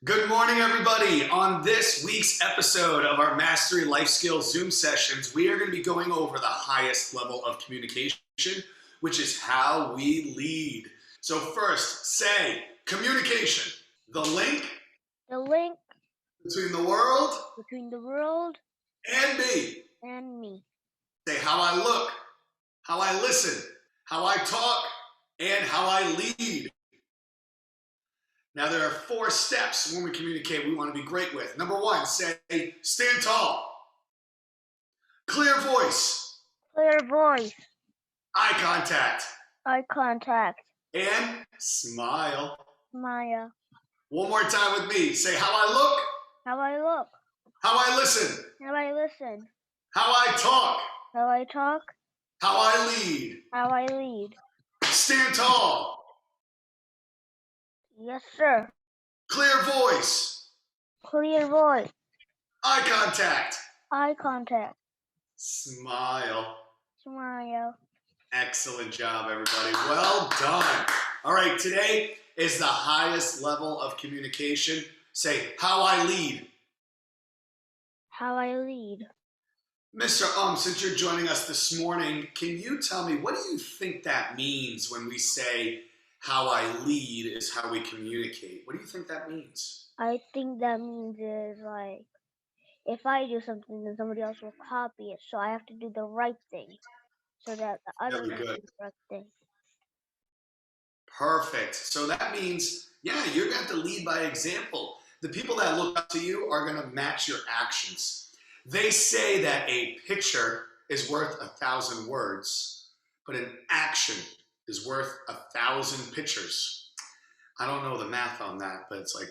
Good morning, everybody. On this week's episode of our Mastery Life Skills Zoom sessions, we are going to be going over the highest level of communication, which is how we lead. So first, say communication, the link The link between the world between the world and me. and me. Say how I look, how I listen, how I talk, and how I lead. Now, there are 4 steps when we communicate we want to be great with. Number 1, say, stand tall. Clear voice. Clear voice. Eye contact. Eye contact. And smile. Smile. One more time with me. Say how I look. How I look. How I listen. How I listen. How I talk. How I talk. How I lead. How I lead. Stand tall. Yes, sir. Clear voice. Clear voice. Eye contact. Eye contact. Smile. Smile. Excellent job, everybody. Well done. All right, today is the highest level of communication. Say, how I lead. How I lead. Mr. Since you're joining us this morning, can you tell me, what do you think that means when we say how I lead is how we communicate? What do you think that means? I think that means is like, if I do something, then somebody else will copy it. So I have to do the right thing so that the other Very will do good. the right thing. Perfect. So that means, yeah, you're going to have to lead by example. The people that look up to you are going to match your actions. They say that a picture is worth 1,000 words, but an action is worth 1,000 pictures. I don't know the math on that, but it's like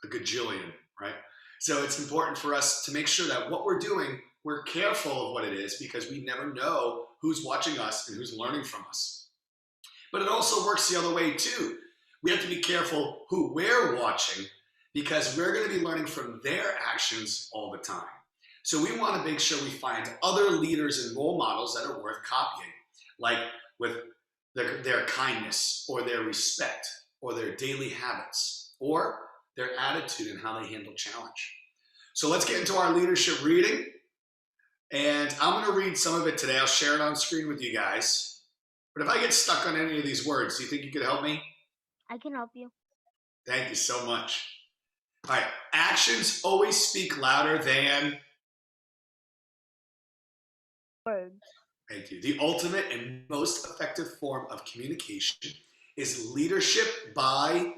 a gajillion, right? So it's important for us to make sure that what we're doing, we're careful of what it is, because we never know who's watching us and who's learning from us. But it also works the other way too. We have to be careful who we're watching, because we're going to be learning from their actions all the time. So we want to make sure we find other leaders and role models that are worth copying, like with their kindness or their respect or their daily habits or their attitude and how they handle challenge. So let's get into our leadership reading. And I'm going to read some of it today. I'll share it on screen with you guys. But if I get stuck on any of these words, do you think you could help me? I can help you. Thank you so much. All right. Actions always speak louder than Words. Thank you. The ultimate and most effective form of communication is leadership by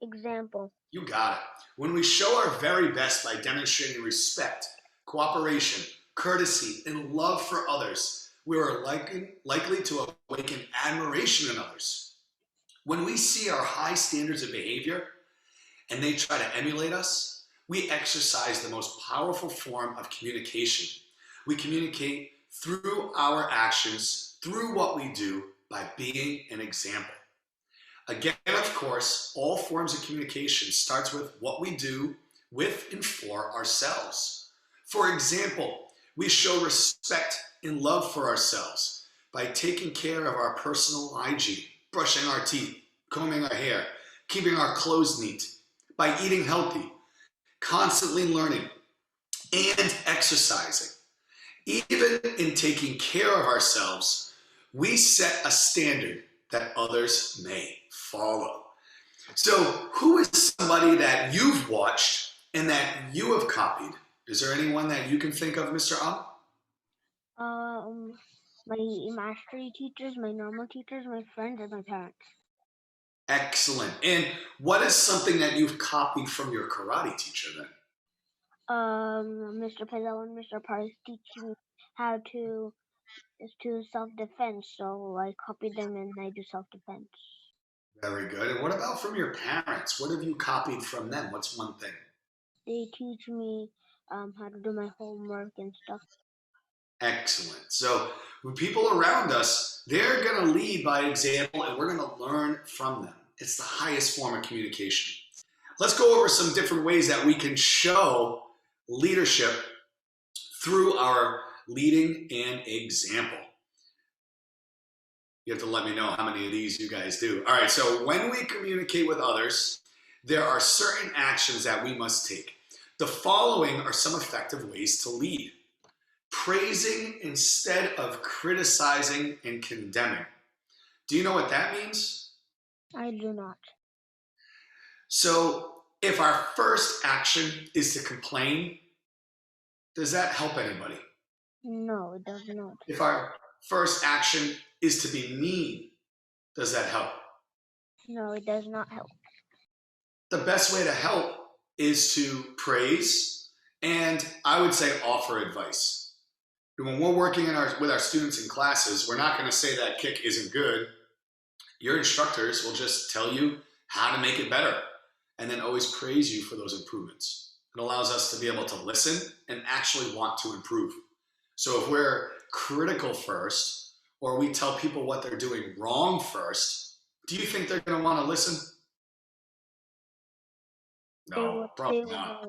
Example. You got it. When we show our very best by demonstrating respect, cooperation, courtesy, and love for others, we are likely to awaken admiration in others. When we see our high standards of behavior and they try to emulate us, we exercise the most powerful form of communication. We communicate through our actions, through what we do, by being an example. Again, of course, all forms of communication starts with what we do with and for ourselves. For example, we show respect and love for ourselves by taking care of our personal hygiene, brushing our teeth, combing our hair, keeping our clothes neat, by eating healthy, constantly learning, and exercising. Even in taking care of ourselves, we set a standard that others may follow. So, who is somebody that you've watched and that you have copied? Is there anyone that you can think of, Mr. My mastery teachers, my normal teachers, my friends, and my parents. Excellent. And what is something that you've copied from your karate teacher then? Mr. Pazell and Mr. Price teach me how to self-defense, so I copied them and I do self-defense. Very good. And what about from your parents? What have you copied from them? What's one thing? They teach me how to do my homework and stuff. Excellent. So with people around us, they're going to lead by example and we're going to learn from them. It's the highest form of communication. Let's go over some different ways that we can show leadership through our leading and example. You have to let me know how many of these you guys do. All right, so when we communicate with others, there are certain actions that we must take. The following are some effective ways to lead. Praising instead of criticizing and condemning. Do you know what that means? I do not. So if our first action is to complain, does that help anybody? No, it does not. If our first action is to be mean, does that help? No, it does not help. The best way to help is to praise and I would say offer advice. When we're working with our students in classes, we're not going to say that kick isn't good. Your instructors will just tell you how to make it better and then always praise you for those improvements. It allows us to be able to listen and actually want to improve. So if we're critical first, or we tell people what they're doing wrong first, do you think they're going to want to listen? No, probably not.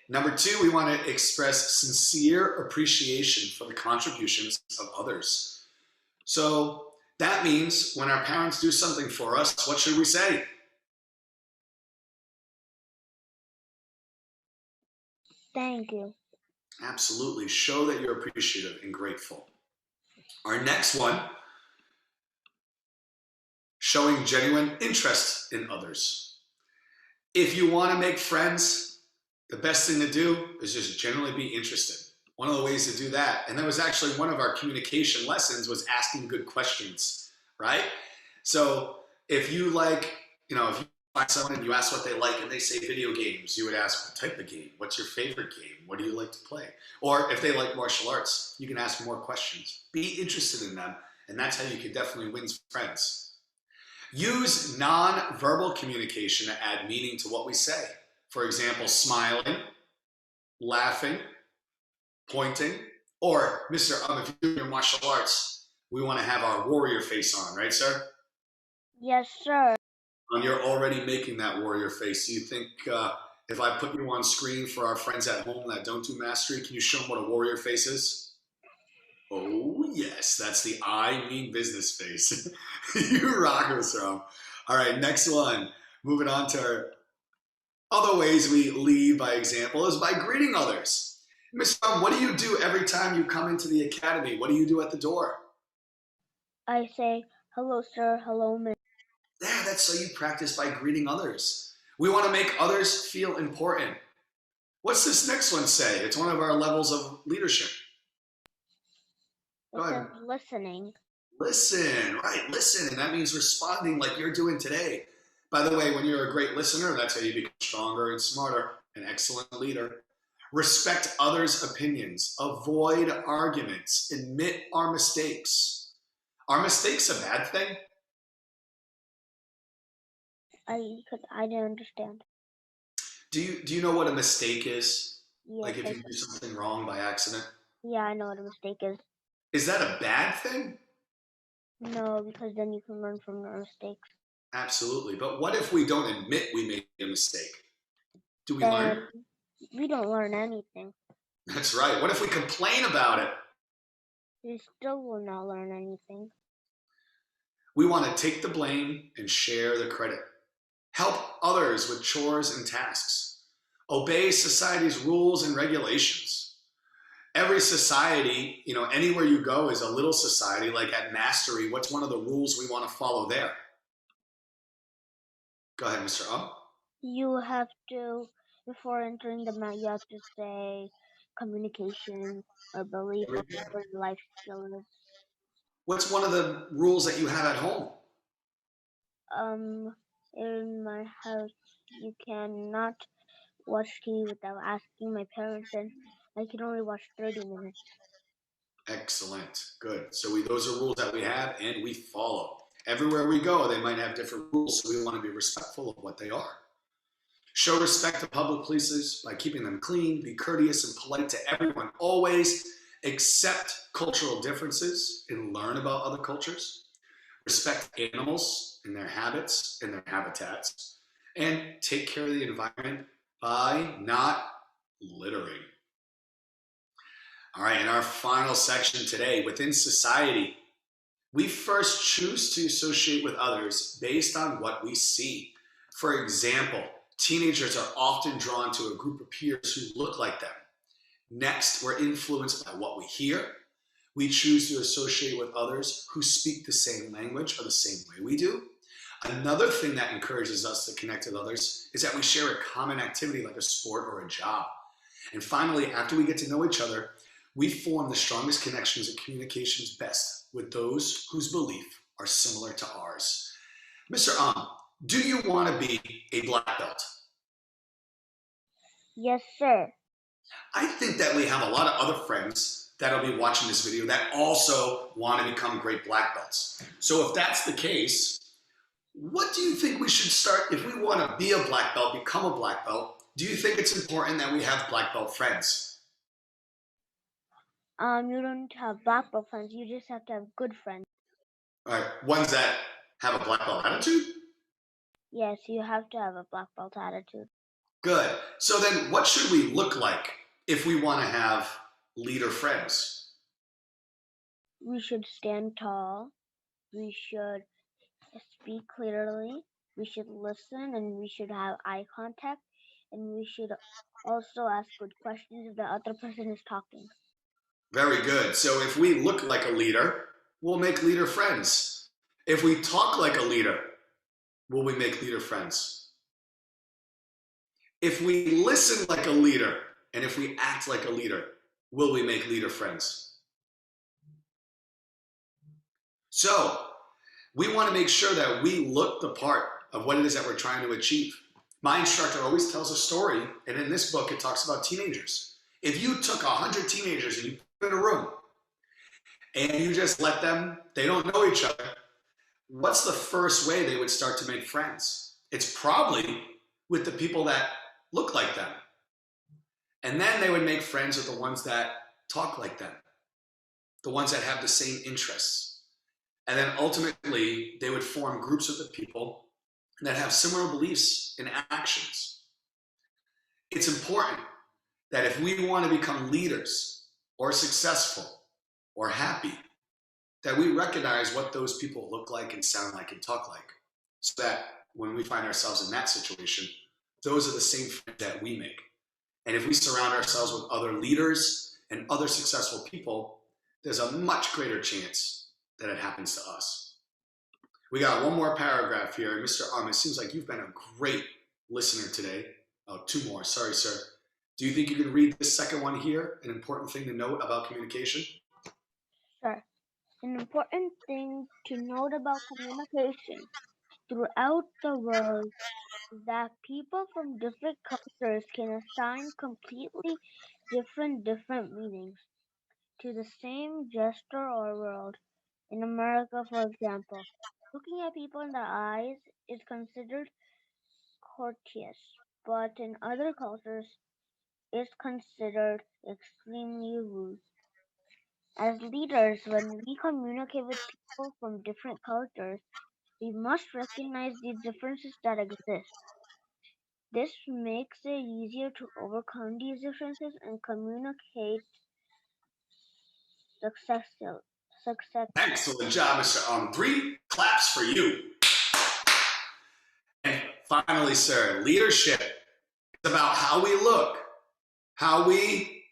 Number two, we want to express sincere appreciation for the contributions of others. So that means when our parents do something for us, what should we say? Thank you. Absolutely. Show that you're appreciative and grateful. Our next one, showing genuine interest in others. If you want to make friends, the best thing to do is just generally be interested. One of the ways to do that, and that was actually one of our communication lessons, was asking good questions, right? So if you like, if you find someone and you ask what they like and they say video games, you would ask, what type of game? What's your favorite game? What do you like to play? Or if they like martial arts, you can ask more questions. Be interested in them, and that's how you can definitely win friends. Use non-verbal communication to add meaning to what we say. For example, smiling, laughing, pointing, or Mr. If you're doing your martial arts, we want to have our warrior face on, right, sir? Yes, sir. And you're already making that warrior face. Do you think if I put you on screen for our friends at home that don't do mastery, can you show them what a warrior face is? Oh, yes, that's the I mean business face. You rock us, Rom. All right, next one. Moving on to our other ways we lead by example is by greeting others. Miss Rom, what do you do every time you come into the academy? What do you do at the door? I say, hello, sir, hello, ma'am. Yeah, that's so you practice by greeting others. We want to make others feel important. What's this next one say? It's one of our levels of leadership. It says listening. Listen, right, listen. And that means responding like you're doing today. By the way, when you're a great listener, that's how you become stronger and smarter, an excellent leader. Respect others' opinions. Avoid arguments. Admit our mistakes. Are mistakes a bad thing? I didn't understand. Do you know what a mistake is? Yes, like if you do something wrong by accident? Yeah, I know what a mistake is. Is that a bad thing? No, because then you can learn from your mistakes. Absolutely. But what if we don't admit we made a mistake? Do we learn? We don't learn anything. That's right. What if we complain about it? We still will not learn anything. We want to take the blame and share the credit. Help others with chores and tasks. Obey society's rules and regulations. Every society, anywhere you go is a little society. Like at Mastery, what's one of the rules we want to follow there? Go ahead, Mr. You have to, before entering the mat, you have to say communication or belief or life skills. What's one of the rules that you have at home? In my house, you cannot watch TV without asking my parents, and I can only watch 30 minutes. Excellent. Good. So those are rules that we have and we follow. Everywhere we go, they might have different rules, so we want to be respectful of what they are. Show respect to public places by keeping them clean, be courteous and polite to everyone. Always accept cultural differences and learn about other cultures. Respect animals and their habits and their habitats. And take care of the environment by not littering. All right, in our final section today, within society, We first choose to associate with others based on what we see. For example, teenagers are often drawn to a group of peers who look like them. Next, we're influenced by what we hear. We choose to associate with others who speak the same language or the same way we do. Another thing that encourages us to connect with others is that we share a common activity like a sport or a job. And finally, after we get to know each other, we form the strongest connections and communications best with those whose beliefs are similar to ours. Mr. Do you want to be a black belt? Yes, sir. I think that we have a lot of other friends that'll be watching this video that also want to become great black belts. So if that's the case, what do you think we should start if we want to be a black belt, become a black belt? Do you think it's important that we have black belt friends? You don't have black belt friends. You just have to have good friends. All right, ones that have a black belt attitude? Yes, you have to have a black belt attitude. Good. So then what should we look like if we want to have leader friends? We should stand tall. We should speak clearly. We should listen, and we should have eye contact. And we should also ask good questions if the other person is talking. Very good. So if we look like a leader, we'll make leader friends. If we talk like a leader, will we make leader friends? If we listen like a leader, and if we act like a leader, will we make leader friends? So we want to make sure that we look the part of what it is that we're trying to achieve. My instructor always tells a story, and in this book it talks about teenagers. If you took 100 teenagers and you put them in a room and you just let them, they don't know each other, what's the first way they would start to make friends? It's probably with the people that look like them. And then they would make friends with the ones that talk like them, the ones that have the same interests. And then ultimately they would form groups of the people that have similar beliefs and actions. It's important that if we want to become leaders or successful or happy, that we recognize what those people look like and sound like and talk like, so that when we find ourselves in that situation, those are the same friends that we make. And if we surround ourselves with other leaders and other successful people, there's a much greater chance that it happens to us. We got one more paragraph here. Mr. It seems like you've been a great listener today. Oh, two more. Sorry, sir. Do you think you can read this second one here? An important thing to note about communication? Sure. An important thing to note about communication throughout the world is that people from different cultures can assign completely different meanings to the same gesture or word. In America, for example, looking at people in the eyes is considered courteous, but in other cultures, it's considered extremely rude. As leaders, when we communicate with people from different cultures, we must recognize the differences that exist. This makes it easier to overcome these differences and communicate successfully. Excellent job, Mr. 3 claps for you. And finally, sir, leadership is about how we look, how we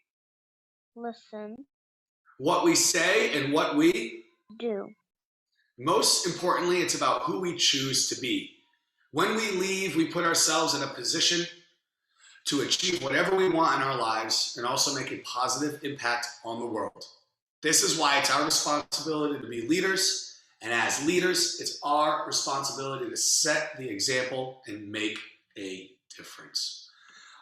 listen, what we say, and what we do. Most importantly, it's about who we choose to be. When we leave, we put ourselves in a position to achieve whatever we want in our lives and also make a positive impact on the world. This is why it's our responsibility to be leaders, and as leaders, it's our responsibility to set the example and make a difference.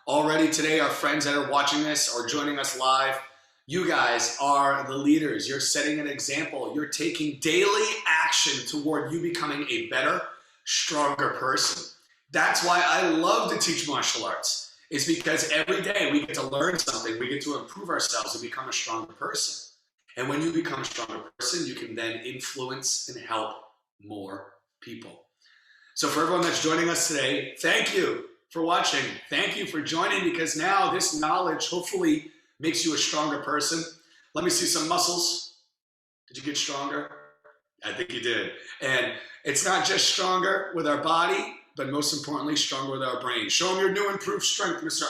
Already today, our friends that are watching this or joining us live, you guys are the leaders. You're setting an example. You're taking daily action toward you becoming a better, stronger person. That's why I love to teach martial arts. It's because every day we get to learn something. We get to improve ourselves and become a stronger person. And when you become a stronger person, you can then influence and help more people. So for everyone that's joining us today, thank you for watching. Thank you for joining, because now this knowledge hopefully makes you a stronger person. Let me see some muscles. Did you get stronger? I think you did. And it's not just stronger with our body, but most importantly, stronger with our brain. Show them your new improved strength, Mr.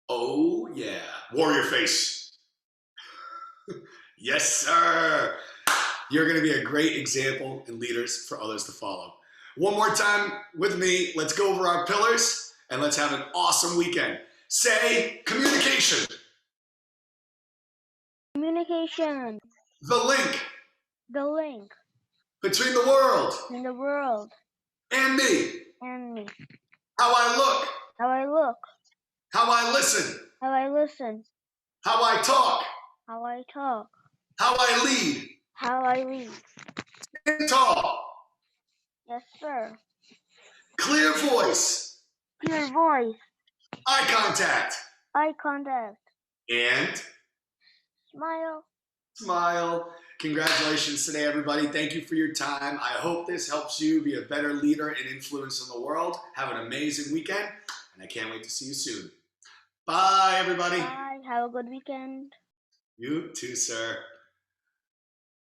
Oh, yeah. Warrior face. Yes, sir. You're going to be a great example and leaders for others to follow. One more time with me. Let's go over our pillars and let's have an awesome weekend. Say communication. Communication. The link. The link. Between the world. In the world. And me. And me. How I look. How I look. How I listen. How I listen. How I talk. How I talk. How I lead. How I lead. Stand tall. Yes, sir. Clear voice. Clear voice. Eye contact. Eye contact. And Smile. smile. Congratulations today, everybody. Thank you for your time. I hope this helps you be a better leader and influence in the world. Have an amazing weekend, and I can't wait to see you soon. Bye, everybody. Bye. Have a good weekend. You too, sir.